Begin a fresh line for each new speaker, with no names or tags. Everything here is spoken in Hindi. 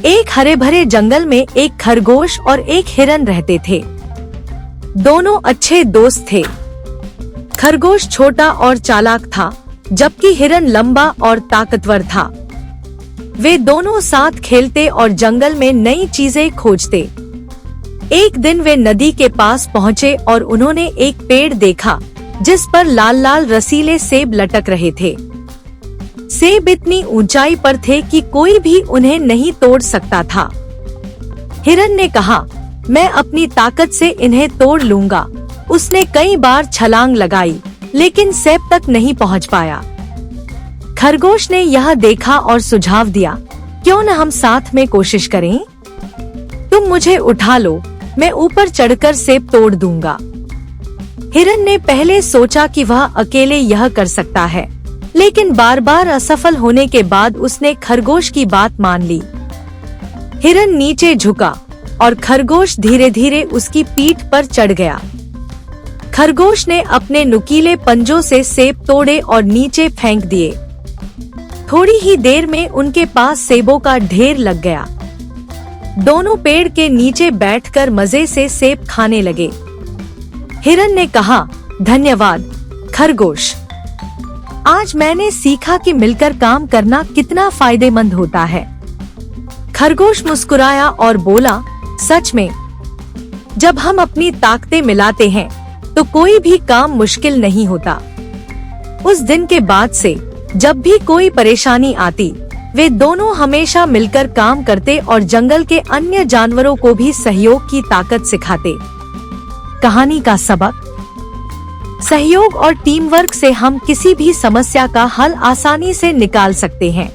एक हरे भरे जंगल में एक खरगोश और एक हिरन रहते थे। दोनों अच्छे दोस्त थे। खरगोश छोटा और चालाक था, जबकि हिरन लंबा और ताकतवर था। वे दोनों साथ खेलते और जंगल में नई चीजें खोजते। एक दिन वे नदी के पास पहुँचे और उन्होंने एक पेड़ देखा जिस पर लाल लाल रसीले सेब लटक रहे थे। सेब इतनी ऊंचाई पर थे कि कोई भी उन्हें नहीं तोड़ सकता था। हिरन ने कहा, मैं अपनी ताकत से इन्हें तोड़ लूंगा। उसने कई बार छलांग लगाई, लेकिन सेब तक नहीं पहुंच पाया। खरगोश ने यह देखा और सुझाव दिया, क्यों न हम साथ में कोशिश करें? तुम मुझे उठा लो, मैं ऊपर चढ़कर सेब तोड़ दूंगा। हिरन ने पहले सोचा कि वह अकेले यह कर सकता है, लेकिन बार बार असफल होने के बाद उसने खरगोश की बात मान ली। हिरन नीचे झुका और खरगोश धीरे धीरे उसकी पीठ पर चढ़ गया। खरगोश ने अपने नुकीले पंजों से सेब तोड़े और नीचे फेंक दिए। थोड़ी ही देर में उनके पास सेबों का ढेर लग गया। दोनों पेड़ के नीचे बैठकर मजे से सेब खाने लगे। हिरन ने कहा, धन्यवाद खरगोश, आज मैंने सीखा कि मिलकर काम करना कितना फायदेमंद होता है। खरगोश मुस्कुराया और बोला, सच में, जब हम अपनी ताकतें मिलाते हैं तो कोई भी काम मुश्किल नहीं होता। उस दिन के बाद से जब भी कोई परेशानी आती, वे दोनों हमेशा मिलकर काम करते और जंगल के अन्य जानवरों को भी सहयोग की ताकत सिखाते। कहानी का सबक, सहयोग और टीम वर्क से हम किसी भी समस्या का हल आसानी से निकाल सकते हैं।